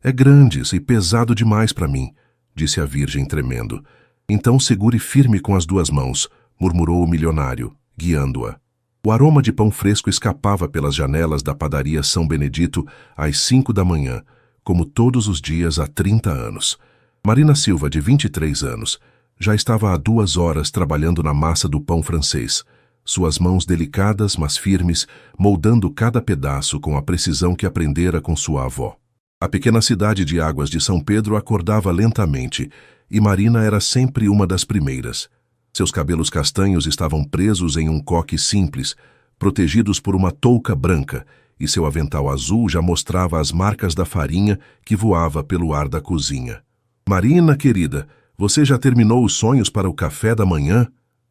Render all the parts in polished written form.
É grande e pesado demais para mim, disse a Virgem tremendo. Então segure firme com as duas mãos, murmurou o milionário, guiando-a. O aroma de pão fresco escapava pelas janelas da padaria São Benedito às 5 da manhã, como todos os dias há 30 anos. Marina Silva, de 23 anos, já estava há 2 horas trabalhando na massa do pão francês, suas mãos delicadas, mas firmes, moldando cada pedaço com a precisão que aprendera com sua avó. A pequena cidade de Águas de São Pedro acordava lentamente, e Marina era sempre uma das primeiras. Seus cabelos castanhos estavam presos em um coque simples, protegidos por uma touca branca, e seu avental azul já mostrava as marcas da farinha que voava pelo ar da cozinha. "Marina, querida, você já terminou os sonhos para o café da manhã?"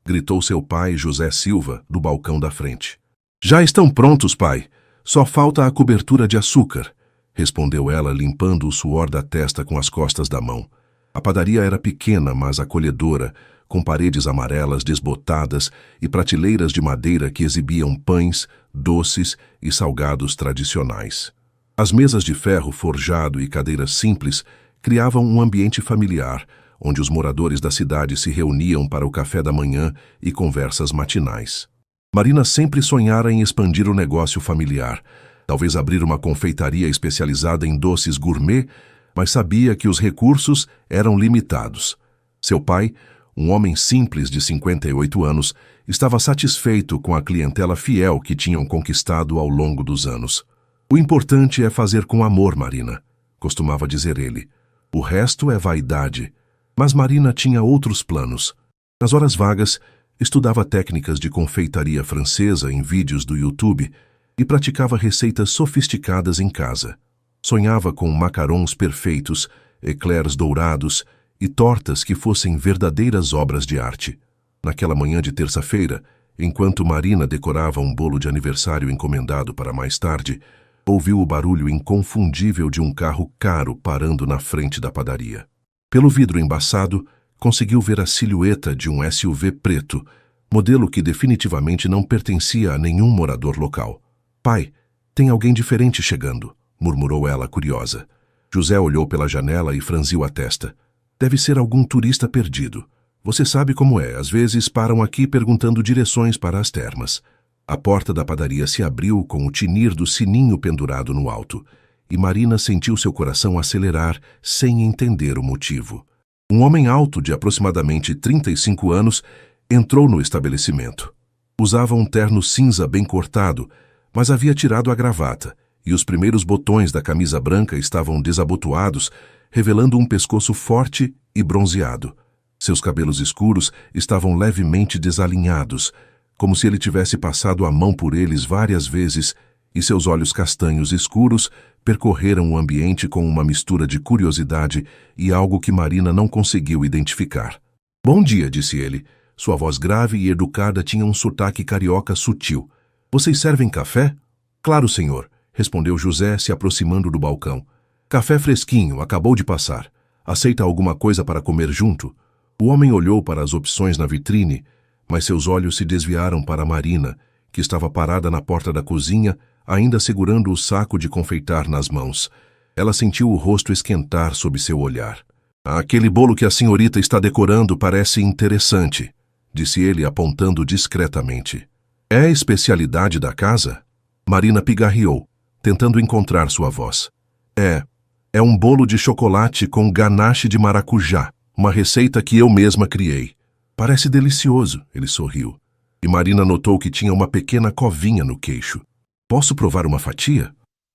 gritou seu pai, José Silva, do balcão da frente. "Já estão prontos, pai. Só falta a cobertura de açúcar", respondeu ela, limpando o suor da testa com as costas da mão. A padaria era pequena, mas acolhedora, com paredes amarelas desbotadas e prateleiras de madeira que exibiam pães, doces e salgados tradicionais. As mesas de ferro forjado e cadeiras simples criavam um ambiente familiar, onde os moradores da cidade se reuniam para o café da manhã e conversas matinais. Marina sempre sonhara em expandir o negócio familiar, talvez abrir uma confeitaria especializada em doces gourmet, mas sabia que os recursos eram limitados. Seu pai, um homem simples de 58 anos, estava satisfeito com a clientela fiel que tinham conquistado ao longo dos anos. "O importante é fazer com amor, Marina", costumava dizer ele. "O resto é vaidade." Mas Marina tinha outros planos. Nas horas vagas, estudava técnicas de confeitaria francesa em vídeos do YouTube e praticava receitas sofisticadas em casa. Sonhava com macarons perfeitos, eclairs dourados e tortas que fossem verdadeiras obras de arte. Naquela manhã de terça-feira, enquanto Marina decorava um bolo de aniversário encomendado para mais tarde, ouviu o barulho inconfundível de um carro caro parando na frente da padaria. Pelo vidro embaçado, conseguiu ver a silhueta de um SUV preto, modelo que definitivamente não pertencia a nenhum morador local. "Pai, tem alguém diferente chegando", murmurou ela, curiosa. José olhou pela janela e franziu a testa. "Deve ser algum turista perdido. Você sabe como é, às vezes param aqui perguntando direções para as termas." A porta da padaria se abriu com o tinir do sininho pendurado no alto, e Marina sentiu seu coração acelerar sem entender o motivo. Um homem alto, de aproximadamente 35 anos, entrou no estabelecimento. Usava um terno cinza bem cortado, mas havia tirado a gravata, e os primeiros botões da camisa branca estavam desabotoados, revelando um pescoço forte e bronzeado. Seus cabelos escuros estavam levemente desalinhados, como se ele tivesse passado a mão por eles várias vezes, e seus olhos castanhos escuros percorreram o ambiente com uma mistura de curiosidade e algo que Marina não conseguiu identificar. "Bom dia", disse ele. Sua voz grave e educada tinha um sotaque carioca sutil. "Vocês servem café?" "Claro, senhor", respondeu José, se aproximando do balcão. "Café fresquinho, acabou de passar. Aceita alguma coisa para comer junto?" O homem olhou para as opções na vitrine, mas seus olhos se desviaram para Marina, que estava parada na porta da cozinha, ainda segurando o saco de confeitar nas mãos. Ela sentiu o rosto esquentar sob seu olhar. "Aquele bolo que a senhorita está decorando parece interessante", disse ele, apontando discretamente. "É a especialidade da casa?" Marina pigarreou, tentando encontrar sua voz. É um bolo de chocolate com ganache de maracujá, uma receita que eu mesma criei." "Parece delicioso", ele sorriu. E Marina notou que tinha uma pequena covinha no queixo. "Posso provar uma fatia?"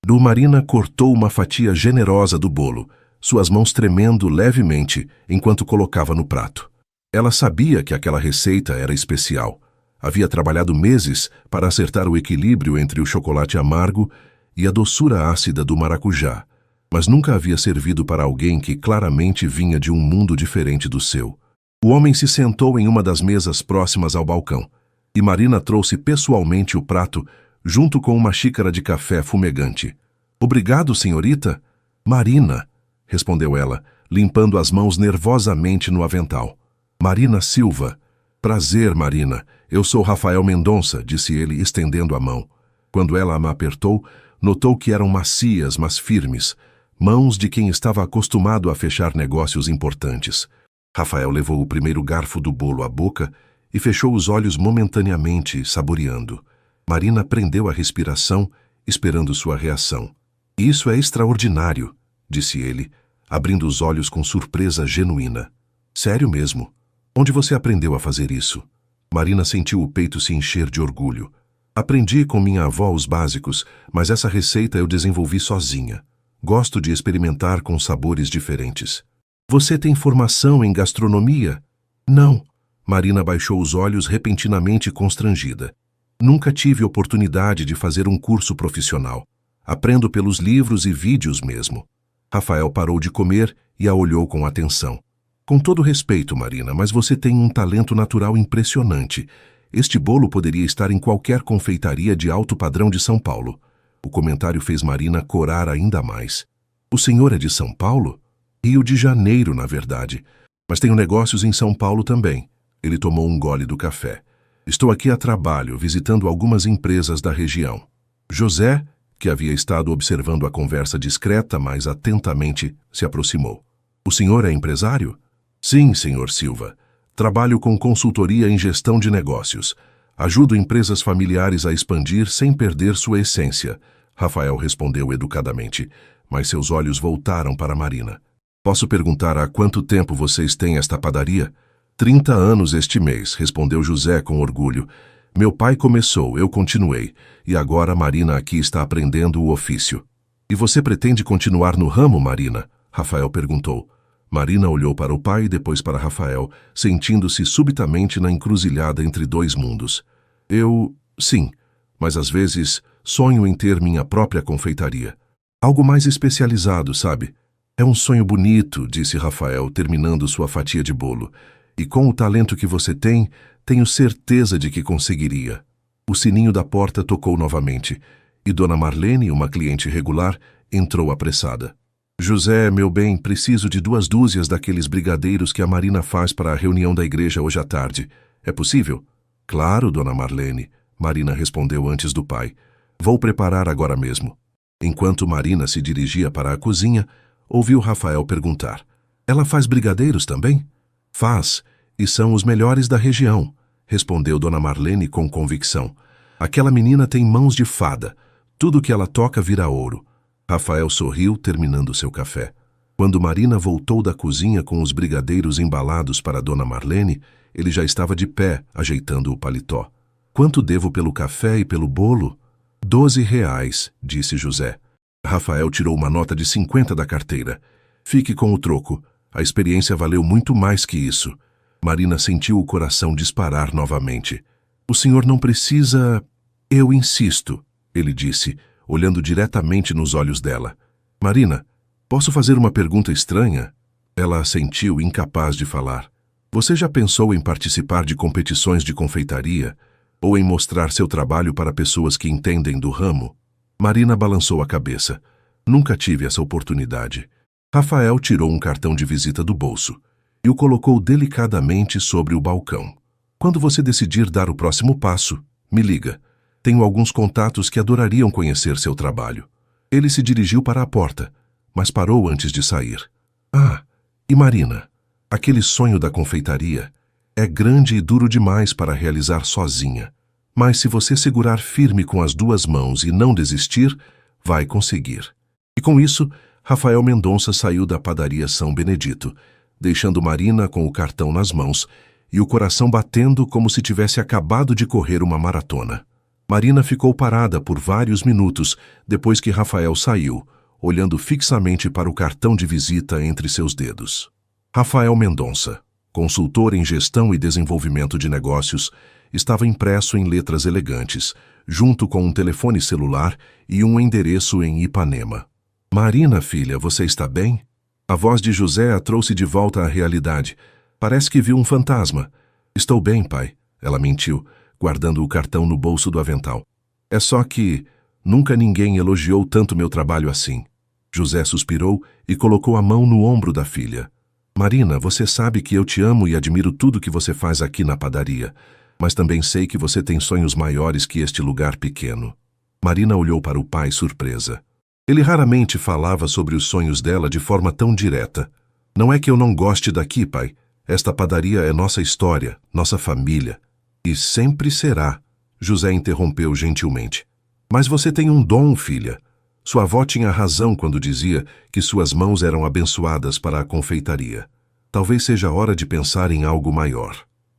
Marina cortou uma fatia generosa do bolo, suas mãos tremendo levemente enquanto colocava no prato. Ela sabia que aquela receita era especial. Havia trabalhado meses para acertar o equilíbrio entre o chocolate amargo e a doçura ácida do maracujá, mas nunca havia servido para alguém que claramente vinha de um mundo diferente do seu. O homem se sentou em uma das mesas próximas ao balcão, e Marina trouxe pessoalmente o prato junto com uma xícara de café fumegante. "Obrigado, senhorita." "Marina", respondeu ela, limpando as mãos nervosamente no avental. "Marina Silva." "Prazer, Marina. Eu sou Rafael Mendonça", disse ele, estendendo a mão. Quando ela a apertou, notou que eram macias, mas firmes. Mãos de quem estava acostumado a fechar negócios importantes. Rafael levou o primeiro garfo do bolo à boca e fechou os olhos momentaneamente, saboreando. Marina prendeu a respiração, esperando sua reação. Isso é extraordinário, disse ele, abrindo os olhos com surpresa genuína. Sério mesmo? Onde você aprendeu a fazer isso? Marina sentiu o peito se encher de orgulho. Aprendi com minha avó os básicos, mas essa receita eu desenvolvi sozinha. Gosto de experimentar com sabores diferentes. Você tem formação em gastronomia? Não. Marina baixou os olhos repentinamente constrangida. Nunca tive oportunidade de fazer um curso profissional. Aprendo pelos livros e vídeos mesmo. Rafael parou de comer e a olhou com atenção. Com todo respeito, Marina, mas você tem um talento natural impressionante. Este bolo poderia estar em qualquer confeitaria de alto padrão de São Paulo. O comentário fez Marina corar ainda mais. O senhor é de São Paulo? Rio de Janeiro, na verdade. Mas tenho negócios em São Paulo também. Ele tomou um gole do café. Estou aqui a trabalho, visitando algumas empresas da região. José, que havia estado observando a conversa discreta, mas atentamente, se aproximou. O senhor é empresário? Sim, senhor Silva. Trabalho com consultoria em gestão de negócios. Ajudo empresas familiares a expandir sem perder sua essência. Rafael respondeu educadamente, mas seus olhos voltaram para Marina. Posso perguntar há quanto tempo vocês têm esta padaria? 30 anos este mês, respondeu José com orgulho. Meu pai começou, eu continuei, e agora Marina aqui está aprendendo o ofício. E você pretende continuar no ramo, Marina? Rafael perguntou. Marina olhou para o pai e depois para Rafael, sentindo-se subitamente na encruzilhada entre dois mundos. Sim, mas às vezes sonho em ter minha própria confeitaria. Algo mais especializado, sabe? É um sonho bonito, disse Rafael, terminando sua fatia de bolo. E com o talento que você tem, tenho certeza de que conseguiria. O sininho da porta tocou novamente, e Dona Marlene, uma cliente regular, entrou apressada. José, meu bem, preciso de 2 dúzias daqueles brigadeiros que a Marina faz para a reunião da igreja hoje à tarde. É possível? Claro, Dona Marlene, Marina respondeu antes do pai. Vou preparar agora mesmo. Enquanto Marina se dirigia para a cozinha, ouviu Rafael perguntar. Ela faz brigadeiros também? Faz, e são os melhores da região, respondeu Dona Marlene com convicção. Aquela menina tem mãos de fada. Tudo que ela toca vira ouro. Rafael sorriu, terminando seu café. Quando Marina voltou da cozinha com os brigadeiros embalados para Dona Marlene, ele já estava de pé, ajeitando o paletó. Quanto devo pelo café e pelo bolo? 12 reais, disse José. Rafael tirou uma nota de 50 da carteira. Fique com o troco. A experiência valeu muito mais que isso. Marina sentiu o coração disparar novamente. O senhor não precisa... Eu insisto, ele disse, olhando diretamente nos olhos dela. Marina, posso fazer uma pergunta estranha? Ela assentiu, incapaz de falar. Você já pensou em participar de competições de confeitaria ou em mostrar seu trabalho para pessoas que entendem do ramo? Marina balançou a cabeça. Nunca tive essa oportunidade. Rafael tirou um cartão de visita do bolso e o colocou delicadamente sobre o balcão. Quando você decidir dar o próximo passo, me liga. Tenho alguns contatos que adorariam conhecer seu trabalho. Ele se dirigiu para a porta, mas parou antes de sair. Ah, e Marina, aquele sonho da confeitaria é grande e duro demais para realizar sozinha. Mas se você segurar firme com as 2 mãos e não desistir, vai conseguir. E com isso, Rafael Mendonça saiu da padaria São Benedito, deixando Marina com o cartão nas mãos e o coração batendo como se tivesse acabado de correr uma maratona. Marina ficou parada por vários minutos depois que Rafael saiu, olhando fixamente para o cartão de visita entre seus dedos. Rafael Mendonça, consultor em gestão e desenvolvimento de negócios, estava impresso em letras elegantes, junto com um telefone celular e um endereço em Ipanema. Marina, filha, você está bem? A voz de José a trouxe de volta à realidade. Parece que viu um fantasma. Estou bem, pai, ela mentiu, guardando o cartão no bolso do avental. É só que nunca ninguém elogiou tanto meu trabalho assim. José suspirou e colocou a mão no ombro da filha. Marina, você sabe que eu te amo e admiro tudo que você faz aqui na padaria, mas também sei que você tem sonhos maiores que este lugar pequeno. Marina olhou para o pai surpresa. Ele raramente falava sobre os sonhos dela de forma tão direta. Não é que eu não goste daqui, pai. Esta padaria é nossa história, nossa família. E sempre será, José interrompeu gentilmente. Mas você tem um dom, filha. Sua avó tinha razão quando dizia que suas mãos eram abençoadas para a confeitaria. Talvez seja hora de pensar em algo maior.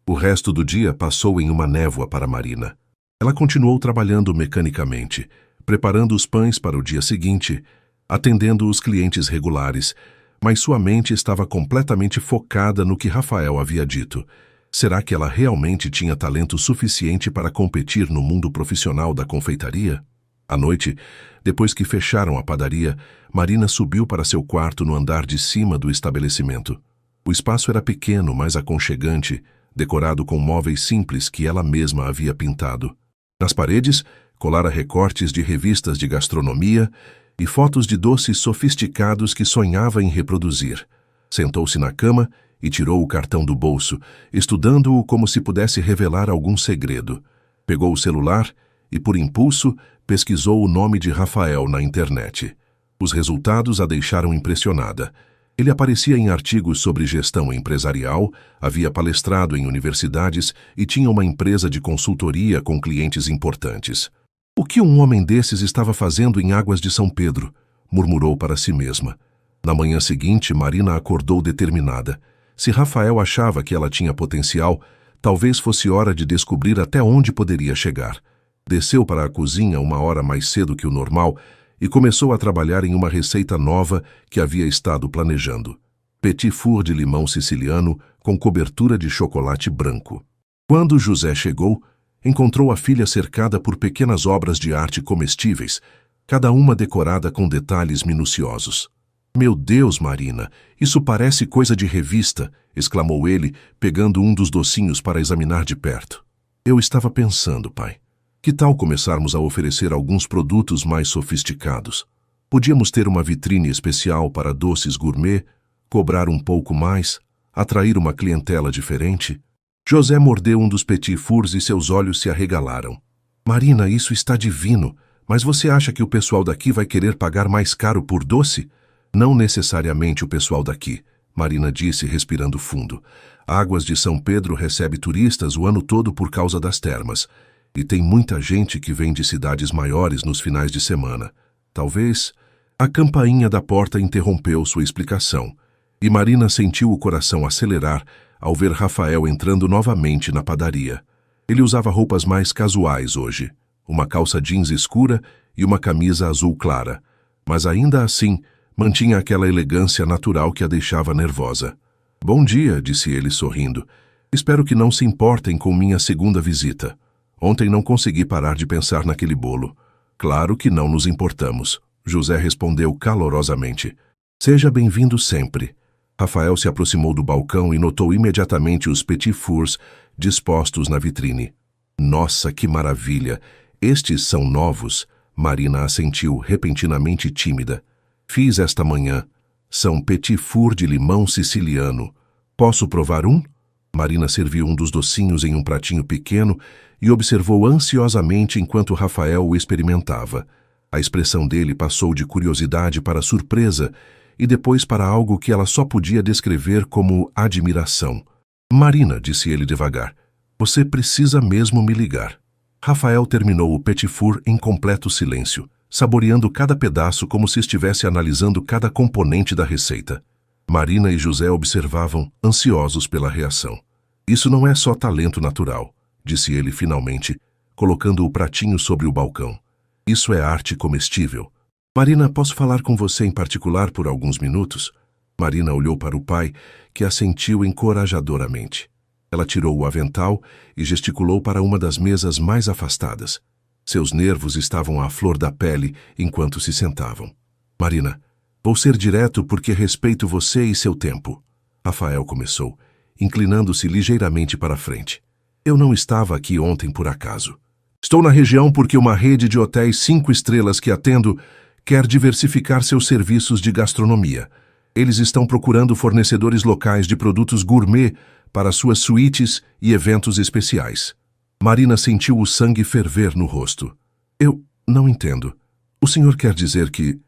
O resto do dia passou em uma névoa para Marina. Ela continuou trabalhando mecanicamente, preparando os pães para o dia seguinte, atendendo os clientes regulares, mas sua mente estava completamente focada no que Rafael havia dito. Será que ela realmente tinha talento suficiente para competir no mundo profissional da confeitaria? À noite, depois que fecharam a padaria, Marina subiu para seu quarto no andar de cima do estabelecimento. O espaço era pequeno, mas aconchegante, decorado com móveis simples que ela mesma havia pintado. Nas paredes, colara recortes de revistas de gastronomia e fotos de doces sofisticados que sonhava em reproduzir. Sentou-se na cama e tirou o cartão do bolso, estudando-o como se pudesse revelar algum segredo. Pegou o celular e, por impulso, pesquisou o nome de Rafael na internet. Os resultados a deixaram impressionada. Ele aparecia em artigos sobre gestão empresarial, havia palestrado em universidades e tinha uma empresa de consultoria com clientes importantes. O que um homem desses estava fazendo em Águas de São Pedro? Murmurou para si mesma. Na manhã seguinte, Marina acordou determinada. Se Rafael achava que ela tinha potencial, talvez fosse hora de descobrir até onde poderia chegar. Desceu para a cozinha uma hora mais cedo que o normal e começou a trabalhar em uma receita nova que havia estado planejando. Petit four de limão siciliano com cobertura de chocolate branco. Quando José chegou, encontrou a filha cercada por pequenas obras de arte comestíveis, cada uma decorada com detalhes minuciosos. "Meu Deus, Marina, isso parece coisa de revista", exclamou ele, pegando um dos docinhos para examinar de perto. "Eu estava pensando, pai. Que tal começarmos a oferecer alguns produtos mais sofisticados? Podíamos ter uma vitrine especial para doces gourmet, cobrar um pouco mais, atrair uma clientela diferente?" José mordeu um dos petit fours e seus olhos se arregalaram. "Marina, isso está divino, mas você acha que o pessoal daqui vai querer pagar mais caro por doce?" "Não necessariamente o pessoal daqui", Marina disse, respirando fundo. "Águas de São Pedro recebe turistas o ano todo por causa das termas. E tem muita gente que vem de cidades maiores nos finais de semana. Talvez..." A campainha da porta interrompeu sua explicação, e Marina sentiu o coração acelerar ao ver Rafael entrando novamente na padaria. Ele usava roupas mais casuais hoje, uma calça jeans escura e uma camisa azul clara, mas ainda assim mantinha aquela elegância natural que a deixava nervosa. "Bom dia", disse ele sorrindo. "Espero que não se importem com minha segunda visita. Ontem não consegui parar de pensar naquele bolo." "Claro que não nos importamos", José respondeu calorosamente. "Seja bem-vindo sempre." Rafael se aproximou do balcão e notou imediatamente os petit fours dispostos na vitrine. "Nossa, que maravilha! Estes são novos", Marina assentiu, repentinamente tímida. "Fiz esta manhã. São petit four de limão siciliano. Posso provar um?" Marina serviu um dos docinhos em um pratinho pequeno e observou ansiosamente enquanto Rafael o experimentava. A expressão dele passou de curiosidade para surpresa e depois para algo que ela só podia descrever como admiração. "Marina", disse ele devagar, "você precisa mesmo me ligar." Rafael terminou o petit four em completo silêncio, saboreando cada pedaço como se estivesse analisando cada componente da receita. Marina e José observavam, ansiosos pela reação. "Isso não é só talento natural", disse ele finalmente, colocando o pratinho sobre o balcão. "Isso é arte comestível." "Marina, posso falar com você em particular por alguns minutos?" Marina olhou para o pai, que assentiu encorajadoramente. Ela tirou o avental e gesticulou para uma das mesas mais afastadas. Seus nervos estavam à flor da pele enquanto se sentavam. "Marina, vou ser direto porque respeito você e seu tempo." Rafael começou, inclinando-se ligeiramente para a frente. "Eu não estava aqui ontem por acaso. Estou na região porque uma rede de hotéis 5 estrelas que atendo quer diversificar seus serviços de gastronomia. Eles estão procurando fornecedores locais de produtos gourmet para suas suítes e eventos especiais." Marina sentiu o sangue ferver no rosto. "Eu não entendo. O senhor quer dizer que..."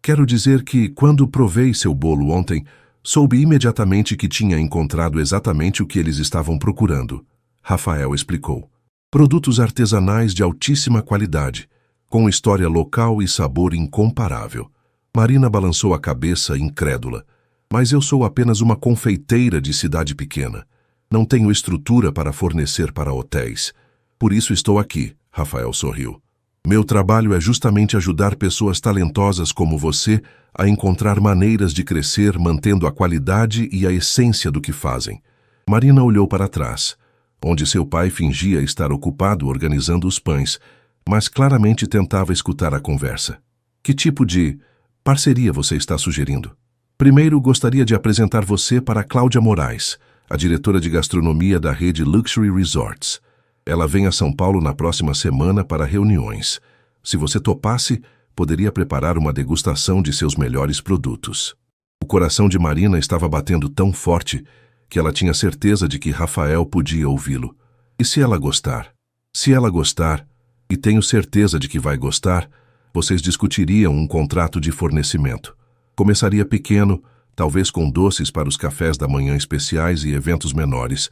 Quero dizer que, quando provei seu bolo ontem, soube imediatamente que tinha encontrado exatamente o que eles estavam procurando. Rafael explicou. Produtos artesanais de altíssima qualidade, com história local e sabor incomparável. Marina balançou a cabeça, incrédula. Mas eu sou apenas uma confeiteira de cidade pequena. Não tenho estrutura para fornecer para hotéis. Por isso estou aqui, Rafael sorriu. Meu trabalho é justamente ajudar pessoas talentosas como você a encontrar maneiras de crescer mantendo a qualidade e a essência do que fazem. Marina olhou para trás, onde seu pai fingia estar ocupado organizando os pães, mas claramente tentava escutar a conversa. Que tipo de parceria você está sugerindo? Primeiro, gostaria de apresentar você para Cláudia Moraes, a diretora de gastronomia da rede Luxury Resorts. Ela vem a São Paulo na próxima semana para reuniões. Se você topasse, poderia preparar uma degustação de seus melhores produtos. O coração de Marina estava batendo tão forte que ela tinha certeza de que Rafael podia ouvi-lo. E se ela gostar? Se ela gostar, e tenho certeza de que vai gostar, vocês discutiriam um contrato de fornecimento. Começaria pequeno, talvez com doces para os cafés da manhã especiais e eventos menores,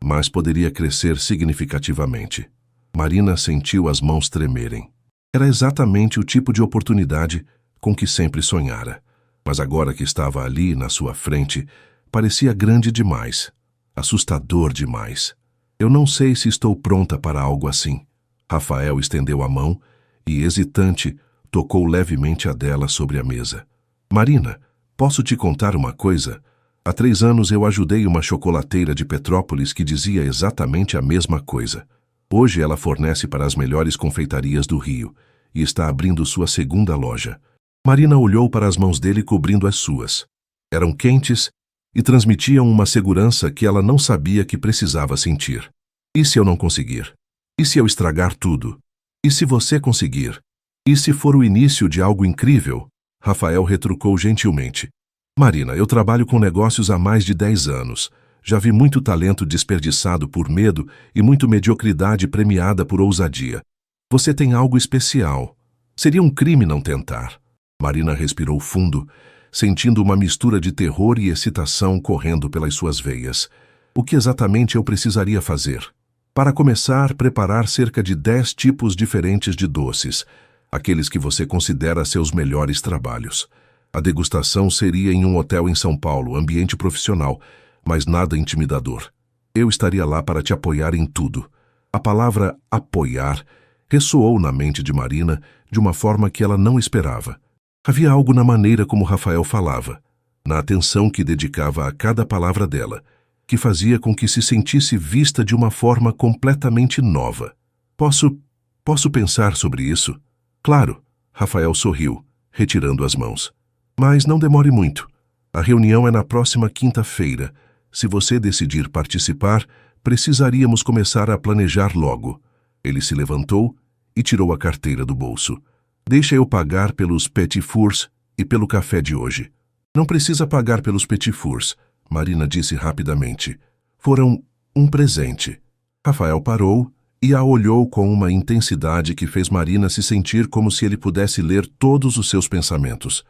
mas poderia crescer significativamente. Marina sentiu as mãos tremerem. Era exatamente o tipo de oportunidade com que sempre sonhara. Mas agora que estava ali, na sua frente, parecia grande demais, assustador demais. Eu não sei se estou pronta para algo assim. Rafael estendeu a mão e, hesitante, tocou levemente a dela sobre a mesa. Marina, posso te contar uma coisa? Há 3 anos eu ajudei uma chocolateira de Petrópolis que dizia exatamente a mesma coisa. Hoje ela fornece para as melhores confeitarias do Rio e está abrindo sua segunda loja. Marina olhou para as mãos dele cobrindo as suas. Eram quentes e transmitiam uma segurança que ela não sabia que precisava sentir. E se eu não conseguir? E se eu estragar tudo? E se você conseguir? E se for o início de algo incrível? Rafael retrucou gentilmente. Marina, eu trabalho com negócios há mais de 10 anos. Já vi muito talento desperdiçado por medo e muito mediocridade premiada por ousadia. Você tem algo especial. Seria um crime não tentar. Marina respirou fundo, sentindo uma mistura de terror e excitação correndo pelas suas veias. O que exatamente eu precisaria fazer? Para começar, preparar cerca de 10 tipos diferentes de doces, aqueles que você considera seus melhores trabalhos. A degustação seria em um hotel em São Paulo, ambiente profissional, mas nada intimidador. Eu estaria lá para te apoiar em tudo. A palavra apoiar ressoou na mente de Marina de uma forma que ela não esperava. Havia algo na maneira como Rafael falava, na atenção que dedicava a cada palavra dela, que fazia com que se sentisse vista de uma forma completamente nova. Posso pensar sobre isso? Claro, Rafael sorriu, retirando as mãos. Mas não demore muito. A reunião é na próxima quinta-feira. Se você decidir participar, precisaríamos começar a planejar logo. Ele se levantou e tirou a carteira do bolso. Deixa eu pagar pelos petit fours e pelo café de hoje. Não precisa pagar pelos petit fours, Marina disse rapidamente. Foram um presente. Rafael parou e a olhou com uma intensidade que fez Marina se sentir como se ele pudesse ler todos os seus pensamentos.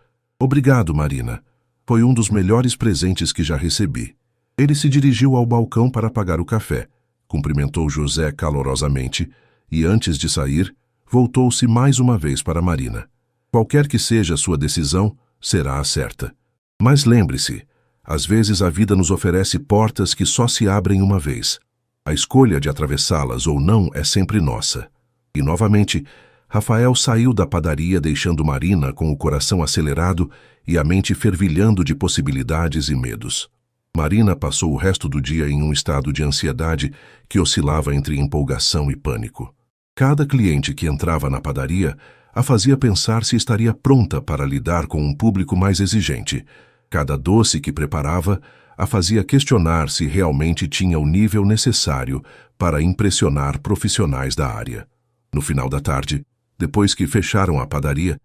Obrigado, Marina. Foi um dos melhores presentes que já recebi. Ele se dirigiu ao balcão para pagar o café, cumprimentou José calorosamente e, antes de sair, voltou-se mais uma vez para Marina. Qualquer que seja a sua decisão, será a certa. Mas lembre-se, às vezes a vida nos oferece portas que só se abrem uma vez. A escolha de atravessá-las ou não é sempre nossa. E, novamente, Rafael saiu da padaria deixando Marina com o coração acelerado e a mente fervilhando de possibilidades e medos. Marina passou o resto do dia em um estado de ansiedade que oscilava entre empolgação e pânico. Cada cliente que entrava na padaria a fazia pensar se estaria pronta para lidar com um público mais exigente. Cada doce que preparava a fazia questionar se realmente tinha o nível necessário para impressionar profissionais da área. No final da tarde, depois que fecharam a padaria,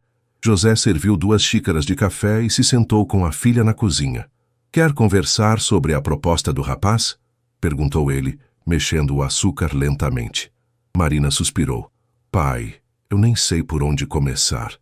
José serviu 2 xícaras de café e se sentou com a filha na cozinha. Quer conversar sobre a proposta do rapaz? Perguntou ele, mexendo o açúcar lentamente. Marina suspirou. Pai, eu nem sei por onde começar.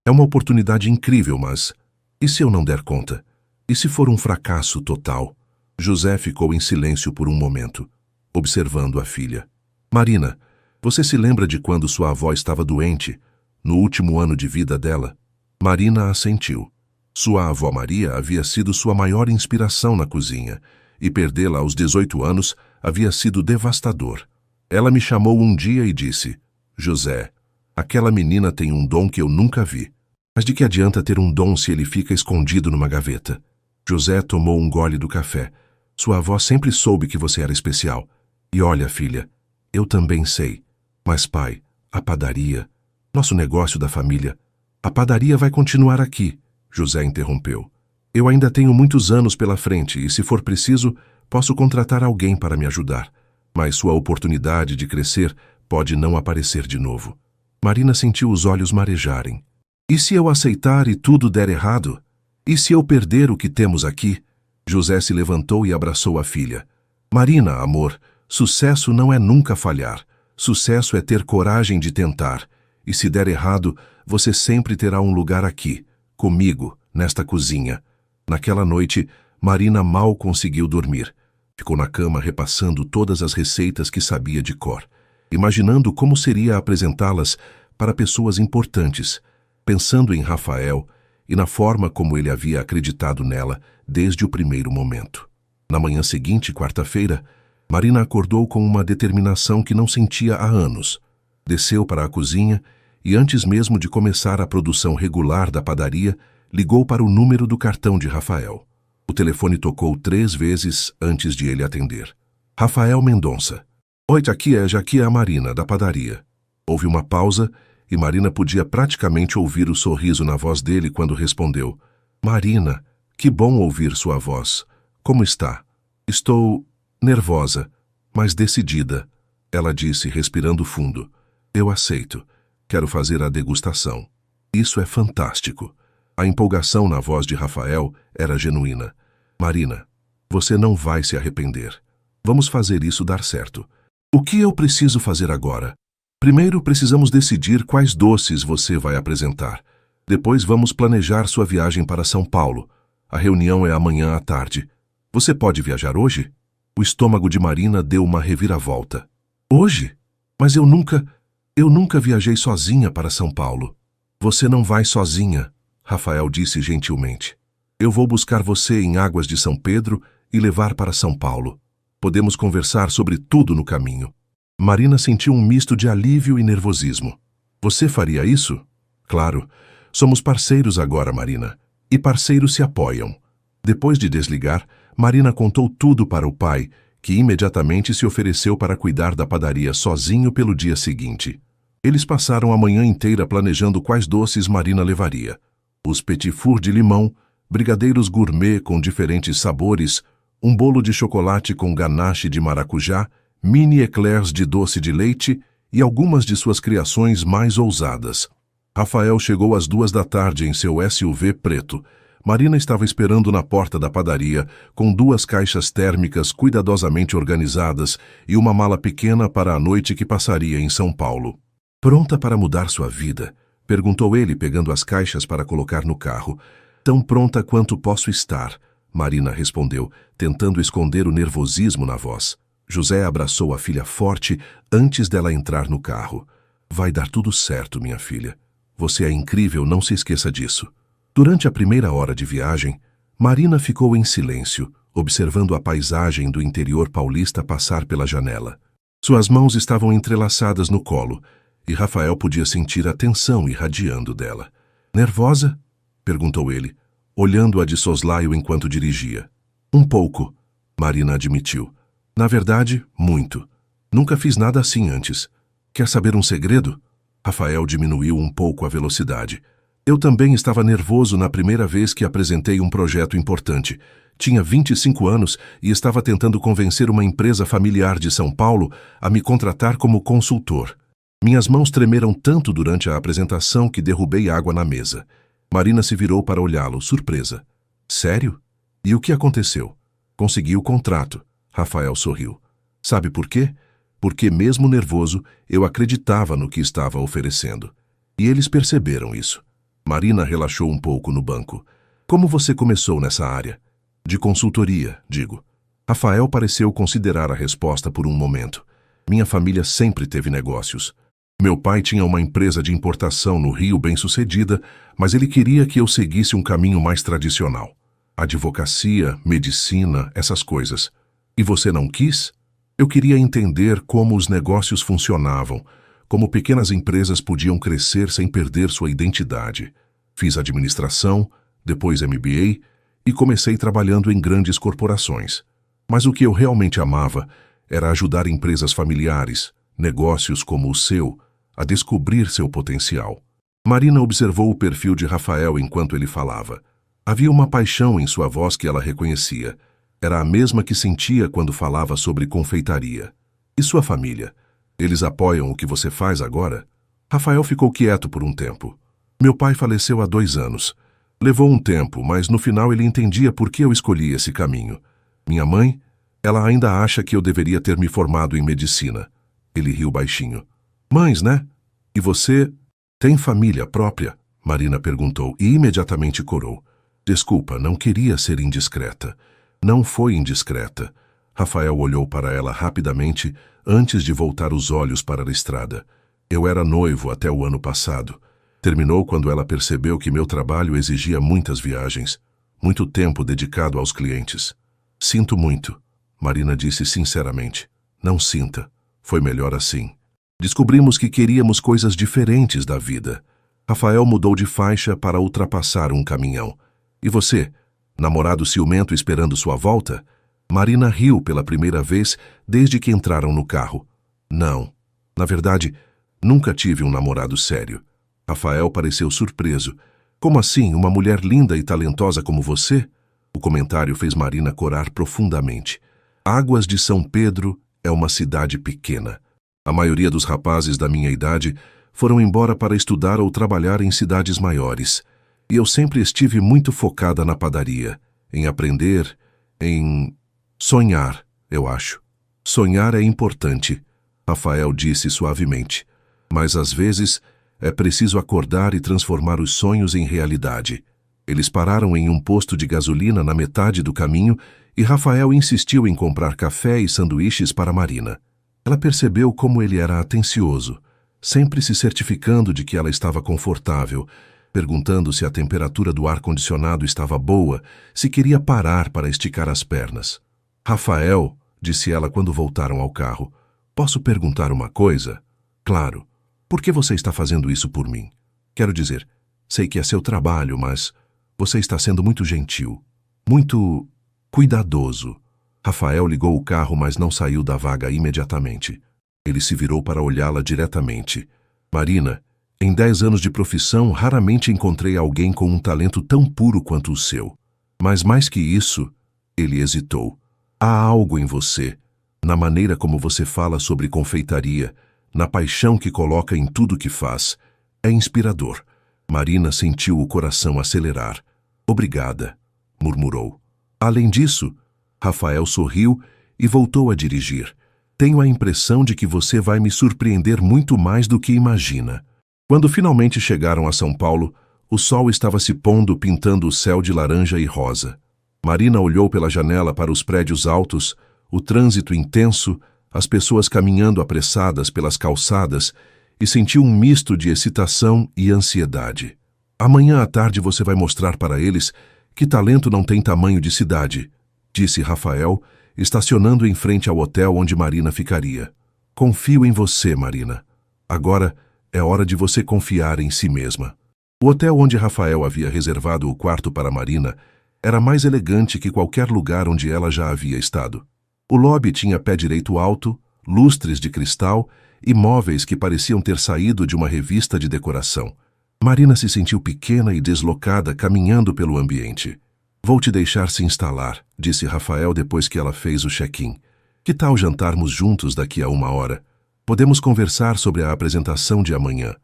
É uma oportunidade incrível, mas... E se eu não der conta? E se for um fracasso total? José ficou em silêncio por um momento, observando a filha. Marina, você se lembra de quando sua avó estava doente, no último ano de vida dela? Marina assentiu. Sua avó Maria havia sido sua maior inspiração na cozinha, e perdê-la aos 18 anos havia sido devastador. Ela me chamou um dia e disse: José, aquela menina tem um dom que eu nunca vi. Mas de que adianta ter um dom se ele fica escondido numa gaveta? José tomou um gole do café. Sua avó sempre soube que você era especial. E olha, filha, eu também sei. Mas pai, a padaria, nosso negócio da família, a padaria vai continuar aqui, José interrompeu. Eu ainda tenho muitos anos pela frente e, se for preciso, posso contratar alguém para me ajudar. Mas sua oportunidade de crescer pode não aparecer de novo. Marina sentiu os olhos marejarem. E se eu aceitar e tudo der errado? E se eu perder o que temos aqui? José se levantou e abraçou a filha. Marina, amor, sucesso não é nunca falhar. Sucesso é ter coragem de tentar. E se der errado, você sempre terá um lugar aqui, comigo, nesta cozinha. Naquela noite, Marina mal conseguiu dormir. Ficou na cama repassando todas as receitas que sabia de cor, imaginando como seria apresentá-las para pessoas importantes, pensando em Rafael e na forma como ele havia acreditado nela desde o primeiro momento. Na manhã seguinte, quarta-feira, Marina acordou com uma determinação que não sentia há anos. Desceu para a cozinha e, antes mesmo de começar a produção regular da padaria, ligou para o número do cartão de Rafael. O telefone tocou 3 vezes antes de ele atender. Rafael Mendonça. Oi, aqui é a Marina, da padaria. Houve uma pausa e Marina podia praticamente ouvir o sorriso na voz dele quando respondeu. Marina, que bom ouvir sua voz. Como está? Estou nervosa, mas decidida, ela disse, respirando fundo. Eu aceito. Quero fazer a degustação. Isso é fantástico. A empolgação na voz de Rafael era genuína. Marina, você não vai se arrepender. Vamos fazer isso dar certo. O que eu preciso fazer agora? Primeiro precisamos decidir quais doces você vai apresentar. Depois vamos planejar sua viagem para São Paulo. A reunião é amanhã à tarde. Você pode viajar hoje? O estômago de Marina deu uma reviravolta. Hoje? Mas eu nunca viajei sozinha para São Paulo. Você não vai sozinha, Rafael disse gentilmente. Eu vou buscar você em Águas de São Pedro e levar para São Paulo. Podemos conversar sobre tudo no caminho. Marina sentiu um misto de alívio e nervosismo. Você faria isso? Claro. Somos parceiros agora, Marina. E parceiros se apoiam. Depois de desligar, Marina contou tudo para o pai, que imediatamente se ofereceu para cuidar da padaria sozinho pelo dia seguinte. Eles passaram a manhã inteira planejando quais doces Marina levaria. Os petit fours de limão, brigadeiros gourmet com diferentes sabores, um bolo de chocolate com ganache de maracujá, mini eclairs de doce de leite e algumas de suas criações mais ousadas. Rafael chegou às 2 da tarde em seu SUV preto. Marina estava esperando na porta da padaria, com 2 caixas térmicas cuidadosamente organizadas e uma mala pequena para a noite que passaria em São Paulo. Pronta para mudar sua vida? Perguntou ele, pegando as caixas para colocar no carro. Tão pronta quanto posso estar, Marina respondeu, tentando esconder o nervosismo na voz. José abraçou a filha forte antes dela entrar no carro. Vai dar tudo certo, minha filha. Você é incrível, não se esqueça disso. Durante a primeira hora de viagem, Marina ficou em silêncio, observando a paisagem do interior paulista passar pela janela. Suas mãos estavam entrelaçadas no colo, e Rafael podia sentir a tensão irradiando dela. Nervosa? Perguntou ele, olhando-a de soslaio enquanto dirigia. Um pouco, Marina admitiu. Na verdade, muito. Nunca fiz nada assim antes. Quer saber um segredo? Rafael diminuiu um pouco a velocidade. Eu também estava nervoso na primeira vez que apresentei um projeto importante. Tinha 25 anos e estava tentando convencer uma empresa familiar de São Paulo a me contratar como consultor. Minhas mãos tremeram tanto durante a apresentação que derrubei água na mesa. Marina se virou para olhá-lo, surpresa. Sério? E o que aconteceu? Consegui o contrato. Rafael sorriu. Sabe por quê? Porque, mesmo nervoso, eu acreditava no que estava oferecendo. E eles perceberam isso. Marina relaxou um pouco no banco. Como você começou nessa área? De consultoria, digo. Rafael pareceu considerar a resposta por um momento. Minha família sempre teve negócios. Meu pai tinha uma empresa de importação no Rio bem-sucedida, mas ele queria que eu seguisse um caminho mais tradicional. Advocacia, medicina, essas coisas. E você não quis? Eu queria entender como os negócios funcionavam, como pequenas empresas podiam crescer sem perder sua identidade. Fiz administração, depois MBA e comecei trabalhando em grandes corporações. Mas o que eu realmente amava era ajudar empresas familiares, negócios como o seu, a descobrir seu potencial. Marina observou o perfil de Rafael enquanto ele falava. Havia uma paixão em sua voz que ela reconhecia. Era a mesma que sentia quando falava sobre confeitaria. E sua família? Eles apoiam o que você faz agora? Rafael ficou quieto por um tempo. Meu pai faleceu há 2 anos. Levou um tempo, mas no final ele entendia por que eu escolhi esse caminho. Minha mãe? Ela ainda acha que eu deveria ter me formado em medicina. Ele riu baixinho. Mães, né? E você tem família própria? Marina perguntou e imediatamente corou. Desculpa, não queria ser indiscreta. Não foi indiscreta. Rafael olhou para ela rapidamente antes de voltar os olhos para a estrada. Eu era noivo até o ano passado. Terminou quando ela percebeu que meu trabalho exigia muitas viagens, muito tempo dedicado aos clientes. Sinto muito, Marina disse sinceramente. Não sinta. Foi melhor assim. Descobrimos que queríamos coisas diferentes da vida. Rafael mudou de faixa para ultrapassar um caminhão. E você? Namorado ciumento esperando sua volta? Marina riu pela primeira vez desde que entraram no carro. Não. Na verdade, nunca tive um namorado sério. Rafael pareceu surpreso. Como assim, uma mulher linda e talentosa como você? O comentário fez Marina corar profundamente. Águas de São Pedro é uma cidade pequena. A maioria dos rapazes da minha idade foram embora para estudar ou trabalhar em cidades maiores. E eu sempre estive muito focada na padaria, em aprender, em sonhar, eu acho. Sonhar é importante, Rafael disse suavemente. Mas às vezes é preciso acordar e transformar os sonhos em realidade. Eles pararam em um posto de gasolina na metade do caminho e Rafael insistiu em comprar café e sanduíches para Marina. Ela percebeu como ele era atencioso, sempre se certificando de que ela estava confortável, perguntando se a temperatura do ar-condicionado estava boa, se queria parar para esticar as pernas. Rafael, disse ela quando voltaram ao carro, posso perguntar uma coisa? Claro. Por que você está fazendo isso por mim? Quero dizer, sei que é seu trabalho, mas você está sendo muito gentil, muito cuidadoso. Rafael ligou o carro, mas não saiu da vaga imediatamente. Ele se virou para olhá-la diretamente. Marina, em 10 anos de profissão, raramente encontrei alguém com um talento tão puro quanto o seu. Mas mais que isso, ele hesitou. Há algo em você, na maneira como você fala sobre confeitaria, na paixão que coloca em tudo que faz. É inspirador. Marina sentiu o coração acelerar. Obrigada, murmurou. Além disso, Rafael sorriu e voltou a dirigir. Tenho a impressão de que você vai me surpreender muito mais do que imagina. Quando finalmente chegaram a São Paulo, o sol estava se pondo, pintando o céu de laranja e rosa. Marina olhou pela janela para os prédios altos, o trânsito intenso, as pessoas caminhando apressadas pelas calçadas e sentiu um misto de excitação e ansiedade. Amanhã à tarde você vai mostrar para eles que talento não tem tamanho de cidade, disse Rafael, estacionando em frente ao hotel onde Marina ficaria. Confio em você, Marina. Agora é hora de você confiar em si mesma. O hotel onde Rafael havia reservado o quarto para Marina era mais elegante que qualquer lugar onde ela já havia estado. O lobby tinha pé direito alto, lustres de cristal e móveis que pareciam ter saído de uma revista de decoração. Marina se sentiu pequena e deslocada caminhando pelo ambiente. Vou te deixar se instalar, disse Rafael depois que ela fez o check-in. Que tal jantarmos juntos daqui a 1 hora? Podemos conversar sobre a apresentação de amanhã.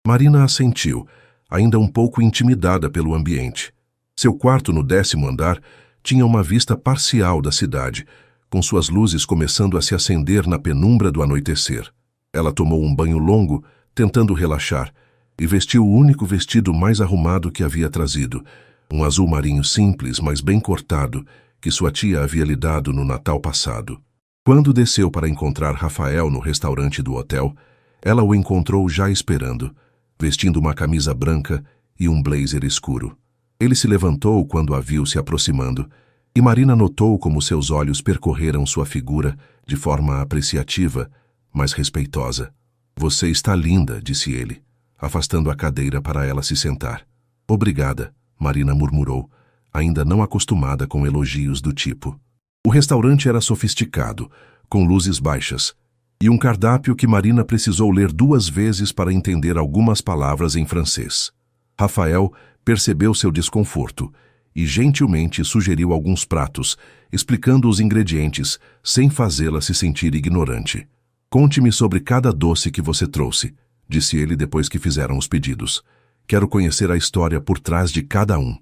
Marina assentiu, ainda um pouco intimidada pelo ambiente. Seu quarto no 10º andar tinha uma vista parcial da cidade, com suas luzes começando a se acender na penumbra do anoitecer. Ela tomou um banho longo, tentando relaxar, e vestiu o único vestido mais arrumado que havia trazido, um azul marinho simples, mas bem cortado, que sua tia havia lhe dado no Natal passado. Quando desceu para encontrar Rafael no restaurante do hotel, ela o encontrou já esperando, vestindo uma camisa branca e um blazer escuro. Ele se levantou quando a viu se aproximando, e Marina notou como seus olhos percorreram sua figura de forma apreciativa, mas respeitosa. "Você está linda", disse ele, afastando a cadeira para ela se sentar. "Obrigada", Marina murmurou, ainda não acostumada com elogios do tipo. O restaurante era sofisticado, com luzes baixas, e um cardápio que Marina precisou ler 2 vezes para entender algumas palavras em francês. Rafael percebeu seu desconforto e gentilmente sugeriu alguns pratos, explicando os ingredientes, sem fazê-la se sentir ignorante. "Conte-me sobre cada doce que você trouxe", disse ele depois que fizeram os pedidos. "Quero conhecer a história por trás de cada um."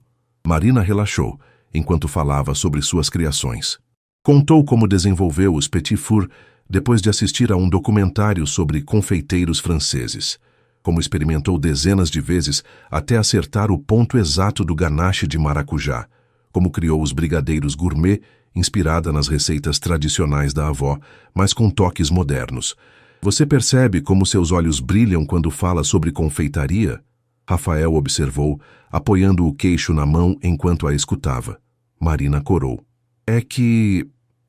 Marina relaxou, enquanto falava sobre suas criações. Contou como desenvolveu os petit fours depois de assistir a um documentário sobre confeiteiros franceses, como experimentou dezenas de vezes até acertar o ponto exato do ganache de maracujá, como criou os brigadeiros gourmet, inspirada nas receitas tradicionais da avó, mas com toques modernos. "Você percebe como seus olhos brilham quando fala sobre confeitaria?" Rafael observou, apoiando o queixo na mão enquanto a escutava. Marina corou.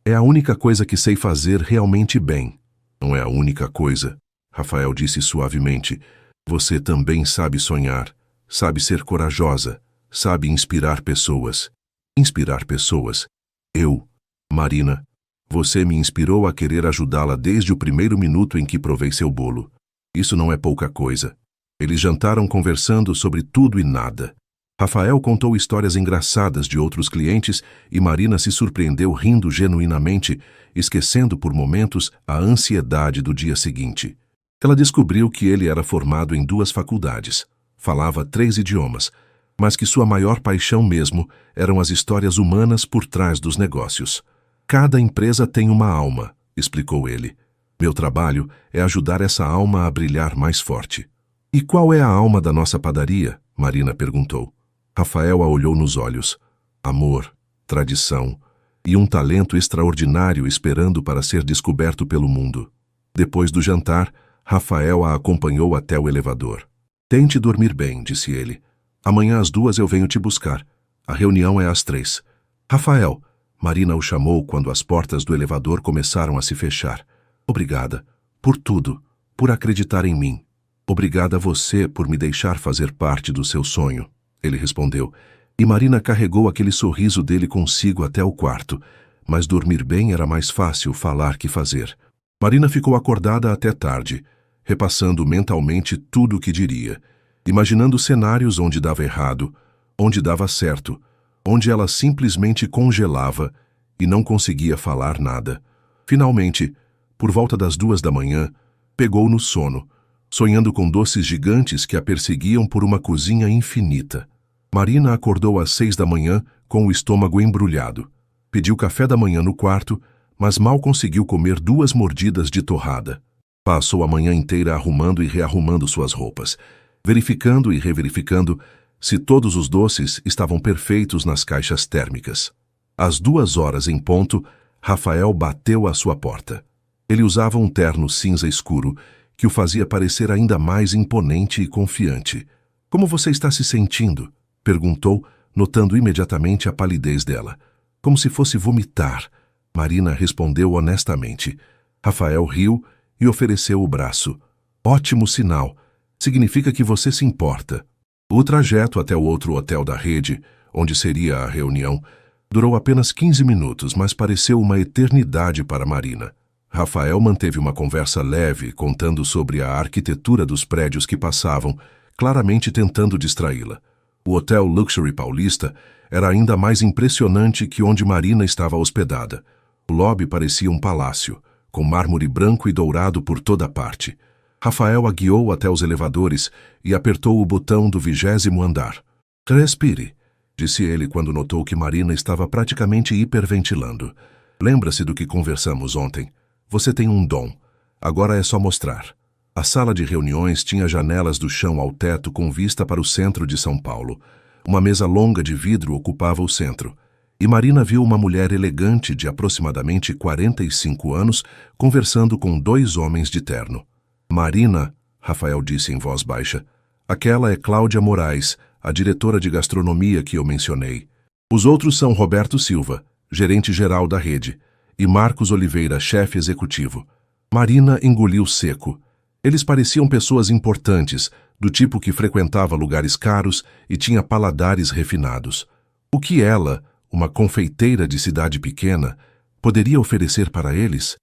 É a única coisa que sei fazer realmente bem." "Não é a única coisa", Rafael disse suavemente. "Você também sabe sonhar, sabe ser corajosa, sabe inspirar pessoas." "Inspirar pessoas? Eu? Marina, você me inspirou a querer ajudá-la desde o primeiro minuto em que provei seu bolo. Isso não é pouca coisa." Eles jantaram conversando sobre tudo e nada. Rafael contou histórias engraçadas de outros clientes e Marina se surpreendeu rindo genuinamente, esquecendo por momentos a ansiedade do dia seguinte. Ela descobriu que ele era formado em 2 faculdades, falava 3 idiomas, mas que sua maior paixão mesmo eram as histórias humanas por trás dos negócios. "Cada empresa tem uma alma", explicou ele. "Meu trabalho é ajudar essa alma a brilhar mais forte." "E qual é a alma da nossa padaria?" Marina perguntou. Rafael a olhou nos olhos. "Amor, tradição e um talento extraordinário esperando para ser descoberto pelo mundo." Depois do jantar, Rafael a acompanhou até o elevador. "Tente dormir bem", disse ele. "Amanhã às 2 eu venho te buscar. A reunião é às 3. "Rafael", Marina o chamou quando as portas do elevador começaram a se fechar. "Obrigada. Por tudo. Por acreditar em mim. Obrigada a você por me deixar fazer parte do seu sonho", ele respondeu, e Marina carregou aquele sorriso dele consigo até o quarto, mas dormir bem era mais fácil falar que fazer. Marina ficou acordada até tarde, repassando mentalmente tudo o que diria, imaginando cenários onde dava errado, onde dava certo, onde ela simplesmente congelava e não conseguia falar nada. Finalmente, por volta das 2 da manhã, pegou no sono, sonhando com doces gigantes que a perseguiam por uma cozinha infinita. Marina acordou às 6 da manhã com o estômago embrulhado. Pediu café da manhã no quarto, mas mal conseguiu comer 2 mordidas de torrada. Passou a manhã inteira arrumando e rearrumando suas roupas, verificando e reverificando se todos os doces estavam perfeitos nas caixas térmicas. Às 2 horas em ponto, Rafael bateu à sua porta. Ele usava um terno cinza escuro, que o fazia parecer ainda mais imponente e confiante. "Como você está se sentindo?" perguntou, notando imediatamente a palidez dela. "Como se fosse vomitar", Marina respondeu honestamente. Rafael riu e ofereceu o braço. "Ótimo sinal. Significa que você se importa." O trajeto até o outro hotel da rede, onde seria a reunião, durou apenas 15 minutos, mas pareceu uma eternidade para Marina. Rafael manteve uma conversa leve, contando sobre a arquitetura dos prédios que passavam, claramente tentando distraí-la. O Hotel Luxury Paulista era ainda mais impressionante que onde Marina estava hospedada. O lobby parecia um palácio, com mármore branco e dourado por toda parte. Rafael a guiou até os elevadores e apertou o botão do 20º andar. "Respire", disse ele quando notou que Marina estava praticamente hiperventilando. "Lembra-se do que conversamos ontem? Você tem um dom. Agora é só mostrar." A sala de reuniões tinha janelas do chão ao teto com vista para o centro de São Paulo. Uma mesa longa de vidro ocupava o centro. E Marina viu uma mulher elegante de aproximadamente 45 anos conversando com 2 homens de terno. Marina, Rafael disse em voz baixa, aquela é Cláudia Moraes, a diretora de gastronomia que eu mencionei. Os outros são Roberto Silva, gerente-geral da rede, e Marcos Oliveira, chefe executivo. Marina engoliu seco. Eles pareciam pessoas importantes, do tipo que frequentava lugares caros e tinha paladares refinados. O que ela, uma confeiteira de cidade pequena, poderia oferecer para eles?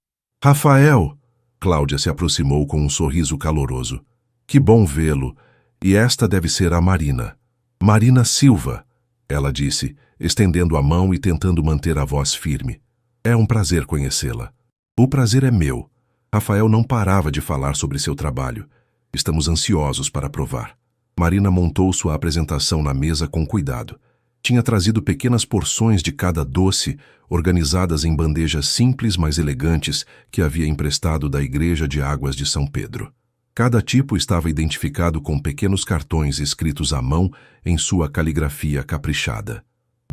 Rafael! Cláudia se aproximou com um sorriso caloroso. Que bom vê-lo. E esta deve ser a Marina. Marina Silva, ela disse, estendendo a mão e tentando manter a voz firme. É um prazer conhecê-la. O prazer é meu. Rafael não parava de falar sobre seu trabalho. Estamos ansiosos para provar. Marina montou sua apresentação na mesa com cuidado. Tinha trazido pequenas porções de cada doce, organizadas em bandejas simples, mas elegantes, que havia emprestado da Igreja de Águas de São Pedro. Cada tipo estava identificado com pequenos cartões escritos à mão em sua caligrafia caprichada.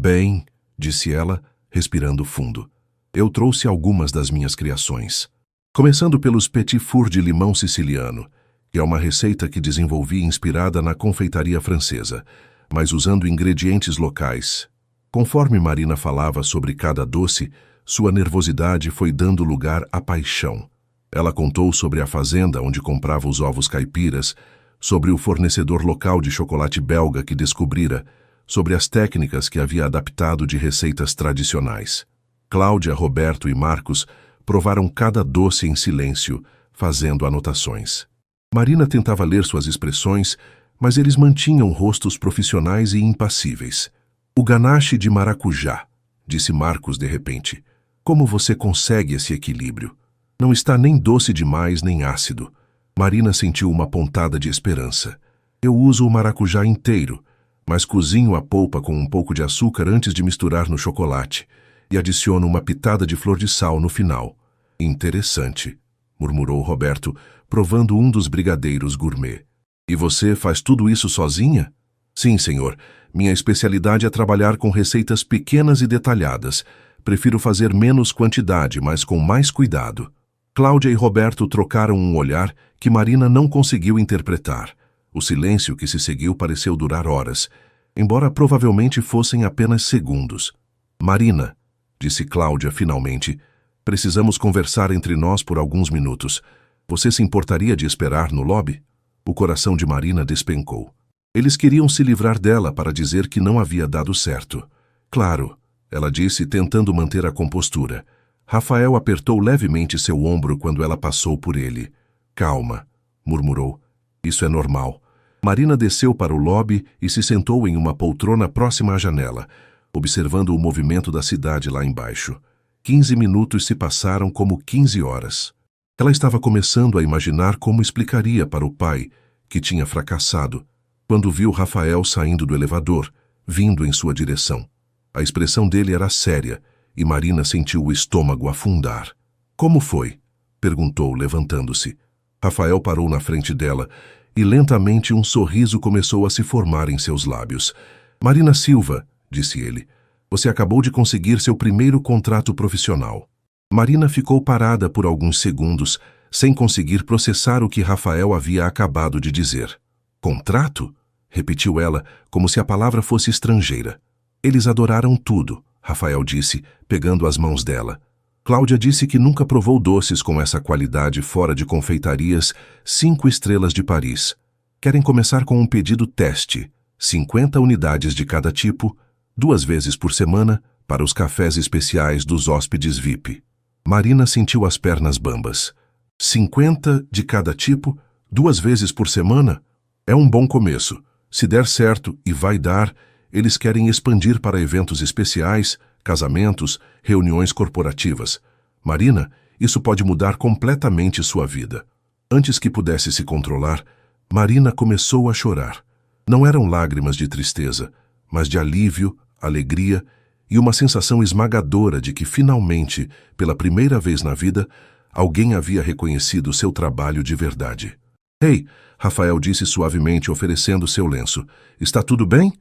Bem, disse ela, respirando fundo, eu trouxe algumas das minhas criações. Começando pelos petit four de limão siciliano, que é uma receita que desenvolvi inspirada na confeitaria francesa, mas usando ingredientes locais. Conforme Marina falava sobre cada doce, sua nervosidade foi dando lugar à paixão. Ela contou sobre a fazenda onde comprava os ovos caipiras, sobre o fornecedor local de chocolate belga que descobrira, sobre as técnicas que havia adaptado de receitas tradicionais. Cláudia, Roberto e Marcos provaram cada doce em silêncio, fazendo anotações. Marina tentava ler suas expressões, mas eles mantinham rostos profissionais e impassíveis. O ganache de maracujá, disse Marcos de repente. Como você consegue esse equilíbrio? Não está nem doce demais nem ácido. Marina sentiu uma pontada de esperança. Eu uso o maracujá inteiro, mas cozinho a polpa com um pouco de açúcar antes de misturar no chocolate e adiciono uma pitada de flor de sal no final. Interessante, murmurou Roberto, provando um dos brigadeiros gourmet. E você faz tudo isso sozinha? Sim, senhor. Minha especialidade é trabalhar com receitas pequenas e detalhadas. Prefiro fazer menos quantidade, mas com mais cuidado. Cláudia e Roberto trocaram um olhar que Marina não conseguiu interpretar. O silêncio que se seguiu pareceu durar horas, embora provavelmente fossem apenas segundos. Marina, disse Cláudia finalmente, precisamos conversar entre nós por alguns minutos. Você se importaria de esperar no lobby? O coração de Marina despencou. Eles queriam se livrar dela para dizer que não havia dado certo. Claro, ela disse, tentando manter a compostura. Rafael apertou levemente seu ombro quando ela passou por ele. Calma, murmurou. Isso é normal. Marina desceu para o lobby e se sentou em uma poltrona próxima à janela, observando o movimento da cidade lá embaixo. 15 minutos se passaram como 15 horas. Ela estava começando a imaginar como explicaria para o pai, que tinha fracassado, quando viu Rafael saindo do elevador, vindo em sua direção. A expressão dele era séria, e Marina sentiu o estômago afundar. Como foi? Perguntou, levantando-se. Rafael parou na frente dela, e lentamente um sorriso começou a se formar em seus lábios. Marina Silva, disse ele, você acabou de conseguir seu primeiro contrato profissional. Marina ficou parada por alguns segundos, sem conseguir processar o que Rafael havia acabado de dizer. Contrato? Repetiu ela, como se a palavra fosse estrangeira. Eles adoraram tudo, Rafael disse, pegando as mãos dela. Cláudia disse que nunca provou doces com essa qualidade fora de confeitarias 5 estrelas de Paris. Querem começar com um pedido teste, 50 unidades de cada tipo, 2 vezes por semana, para os cafés especiais dos hóspedes VIP. Marina sentiu as pernas bambas. 50 de cada tipo, 2 vezes por semana? É um bom começo. Se der certo, e vai dar, eles querem expandir para eventos especiais, casamentos, reuniões corporativas. Marina, isso pode mudar completamente sua vida. Antes que pudesse se controlar, Marina começou a chorar. Não eram lágrimas de tristeza, mas de alívio, alegria e uma sensação esmagadora de que finalmente, pela primeira vez na vida, alguém havia reconhecido seu trabalho de verdade. Ei, Rafael disse suavemente, oferecendo seu lenço. Está tudo bem?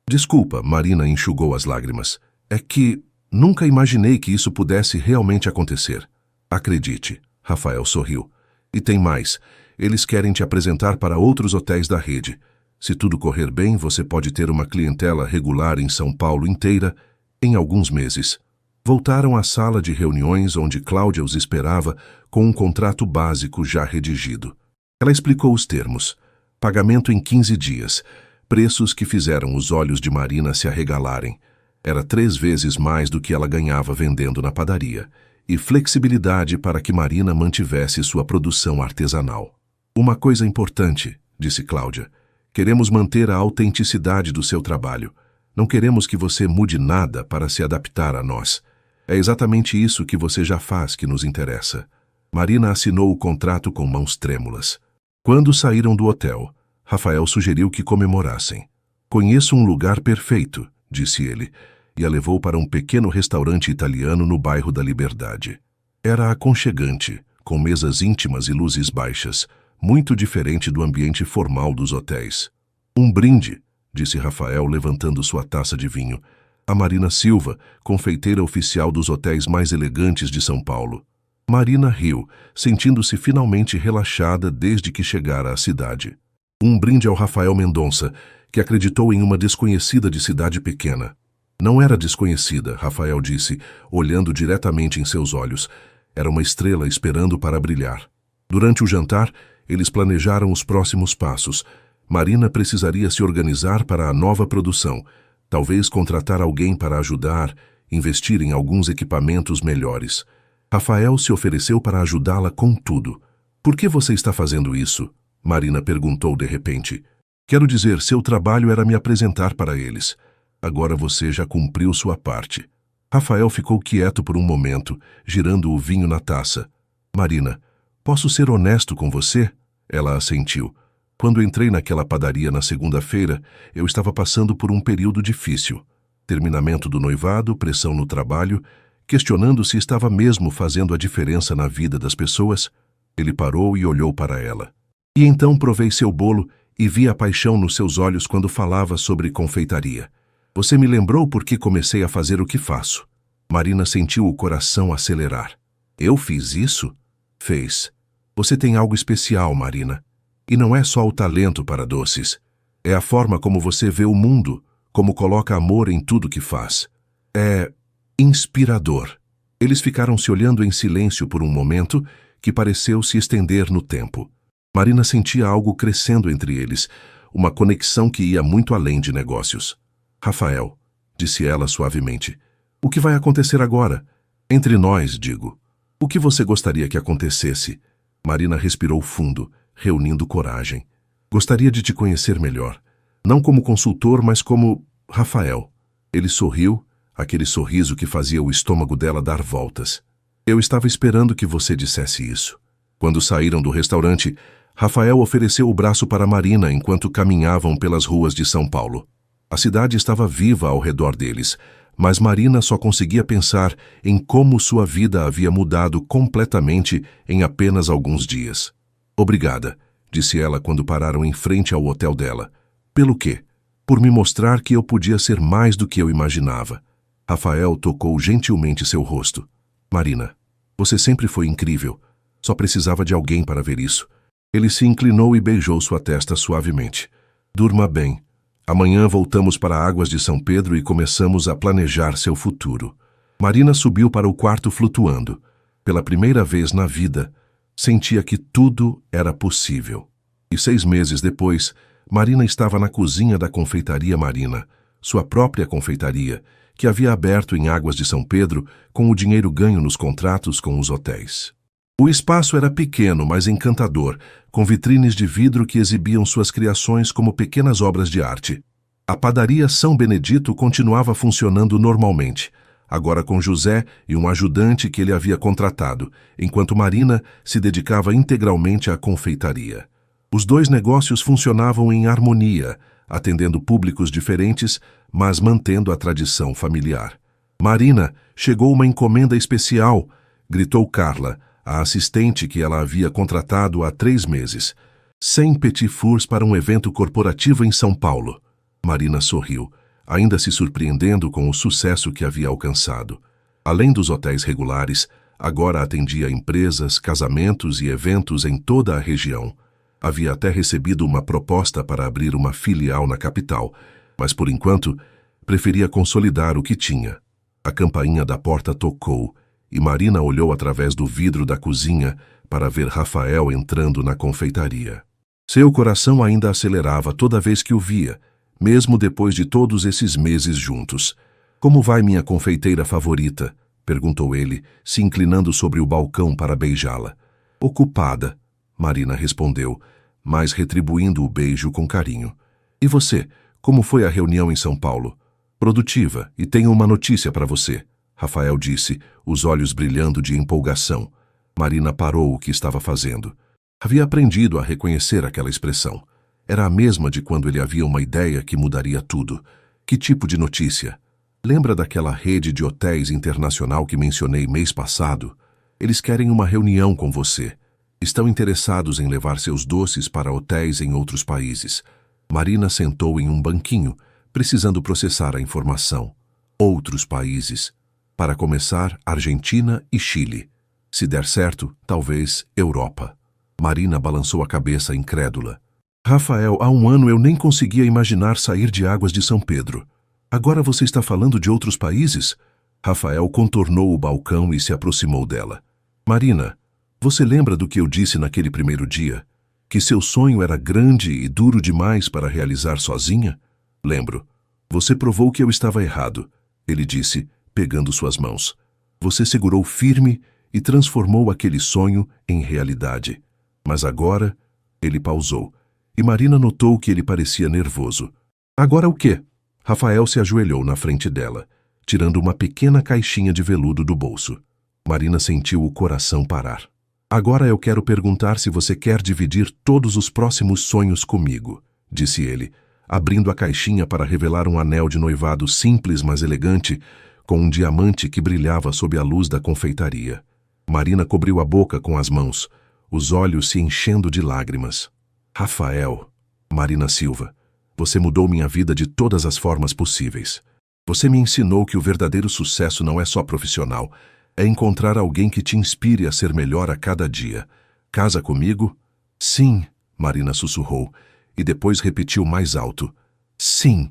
Desculpa, Marina enxugou as lágrimas. É que nunca imaginei que isso pudesse realmente acontecer. Acredite, Rafael sorriu. E tem mais. Eles querem te apresentar para outros hotéis da rede. Se tudo correr bem, você pode ter uma clientela regular em São Paulo inteira em alguns meses. Voltaram à sala de reuniões onde Cláudia os esperava com um contrato básico já redigido. Ela explicou os termos. Pagamento em 15 dias. Preços que fizeram os olhos de Marina se arregalarem. Era 3 vezes mais do que ela ganhava vendendo na padaria. E flexibilidade para que Marina mantivesse sua produção artesanal. Uma coisa importante, disse Cláudia. Queremos manter a autenticidade do seu trabalho. Não queremos que você mude nada para se adaptar a nós. É exatamente isso que você já faz que nos interessa. Marina assinou o contrato com mãos trêmulas. Quando saíram do hotel, Rafael sugeriu que comemorassem. Conheço um lugar perfeito, disse ele, e a levou para um pequeno restaurante italiano no bairro da Liberdade. Era aconchegante, com mesas íntimas e luzes baixas, muito diferente do ambiente formal dos hotéis. Um brinde, disse Rafael, levantando sua taça de vinho. A Marina Silva, confeiteira oficial dos hotéis mais elegantes de São Paulo. Marina riu, sentindo-se finalmente relaxada desde que chegara à cidade. Um brinde ao Rafael Mendonça, que acreditou em uma desconhecida de cidade pequena. Não era desconhecida, Rafael disse, olhando diretamente em seus olhos. Era uma estrela esperando para brilhar. Durante o jantar, eles planejaram os próximos passos. Marina precisaria se organizar para a nova produção, talvez contratar alguém para ajudar, investir em alguns equipamentos melhores. Rafael se ofereceu para ajudá-la com tudo. Por que você está fazendo isso? Marina perguntou de repente. Quero dizer, seu trabalho era me apresentar para eles. Agora você já cumpriu sua parte. Rafael ficou quieto por um momento, girando o vinho na taça. Marina, posso ser honesto com você? Ela assentiu. Quando entrei naquela padaria na segunda-feira, eu estava passando por um período difícil. Terminamento do noivado, pressão no trabalho, questionando se estava mesmo fazendo a diferença na vida das pessoas. Ele parou e olhou para ela. E então provei seu bolo e vi a paixão nos seus olhos quando falava sobre confeitaria. Você me lembrou porque comecei a fazer o que faço. Marina sentiu o coração acelerar. Eu fiz isso? Fez. Você tem algo especial, Marina. E não é só o talento para doces. É a forma como você vê o mundo, como coloca amor em tudo que faz. É inspirador. Eles ficaram se olhando em silêncio por um momento que pareceu se estender no tempo. Marina sentia algo crescendo entre eles, uma conexão que ia muito além de negócios. Rafael, disse ela suavemente, o que vai acontecer agora? Entre nós, digo. O que você gostaria que acontecesse? Marina respirou fundo, reunindo coragem. Gostaria de te conhecer melhor. Não como consultor, mas como Rafael. Ele sorriu, aquele sorriso que fazia o estômago dela dar voltas. Eu estava esperando que você dissesse isso. Quando saíram do restaurante, Rafael ofereceu o braço para Marina enquanto caminhavam pelas ruas de São Paulo. A cidade estava viva ao redor deles, mas Marina só conseguia pensar em como sua vida havia mudado completamente em apenas alguns dias. Obrigada, disse ela quando pararam em frente ao hotel dela. Pelo quê? Por me mostrar que eu podia ser mais do que eu imaginava. Rafael tocou gentilmente seu rosto. Marina, você sempre foi incrível. Só precisava de alguém para ver isso. Ele se inclinou e beijou sua testa suavemente. Durma bem. Amanhã voltamos para Águas de São Pedro e começamos a planejar seu futuro. Marina subiu para o quarto flutuando. Pela primeira vez na vida, sentia que tudo era possível. E 6 meses depois, Marina estava na cozinha da confeitaria Marina, sua própria confeitaria, que havia aberto em Águas de São Pedro com o dinheiro ganho nos contratos com os hotéis. O espaço era pequeno, mas encantador, com vitrines de vidro que exibiam suas criações como pequenas obras de arte. A padaria São Benedito continuava funcionando normalmente, agora com José e um ajudante que ele havia contratado, enquanto Marina se dedicava integralmente à confeitaria. Os 2 negócios funcionavam em harmonia, atendendo públicos diferentes, mas mantendo a tradição familiar. Marina, chegou uma encomenda especial, gritou Carla, a assistente que ela havia contratado há 3 meses. 100 petit fours para um evento corporativo em São Paulo. Marina sorriu, ainda se surpreendendo com o sucesso que havia alcançado. Além dos hotéis regulares, agora atendia empresas, casamentos e eventos em toda a região. Havia até recebido uma proposta para abrir uma filial na capital, mas por enquanto preferia consolidar o que tinha. A campainha da porta tocou e Marina olhou através do vidro da cozinha para ver Rafael entrando na confeitaria. Seu coração ainda acelerava toda vez que o via, mesmo depois de todos esses meses juntos. "Como vai minha confeiteira favorita?" perguntou ele, se inclinando sobre o balcão para beijá-la. "Ocupada", Marina respondeu, mas retribuindo o beijo com carinho. "E você, como foi a reunião em São Paulo?" "Produtiva, e tenho uma notícia para você", Rafael disse, os olhos brilhando de empolgação. Marina parou o que estava fazendo. Havia aprendido a reconhecer aquela expressão. Era a mesma de quando ele havia uma ideia que mudaria tudo. "Que tipo de notícia?" "Lembra daquela rede de hotéis internacional que mencionei mês passado? Eles querem uma reunião com você. Estão interessados em levar seus doces para hotéis em outros países." Marina sentou em um banquinho, precisando processar a informação. Outros países. Para começar, Argentina e Chile. Se der certo, talvez Europa. Marina balançou a cabeça incrédula. "Rafael, há um ano eu nem conseguia imaginar sair de Águas de São Pedro. Agora você está falando de outros países?" Rafael contornou o balcão e se aproximou dela. "Marina, você lembra do que eu disse naquele primeiro dia? Que seu sonho era grande e duro demais para realizar sozinha?" "Lembro. Você provou que eu estava errado", ele disse, pegando suas mãos. "Você segurou firme e transformou aquele sonho em realidade. Mas agora..." Ele pausou, e Marina notou que ele parecia nervoso. "Agora o quê?" Rafael se ajoelhou na frente dela, tirando uma pequena caixinha de veludo do bolso. Marina sentiu o coração parar. "Agora eu quero perguntar se você quer dividir todos os próximos sonhos comigo", disse ele, abrindo a caixinha para revelar um anel de noivado simples, mas elegante, com um diamante que brilhava sob a luz da confeitaria. Marina cobriu a boca com as mãos, os olhos se enchendo de lágrimas. "Rafael, Marina Silva, você mudou minha vida de todas as formas possíveis. Você me ensinou que o verdadeiro sucesso não é só profissional, é encontrar alguém que te inspire a ser melhor a cada dia. Casa comigo?" "Sim", Marina sussurrou, e depois repetiu mais alto. "Sim."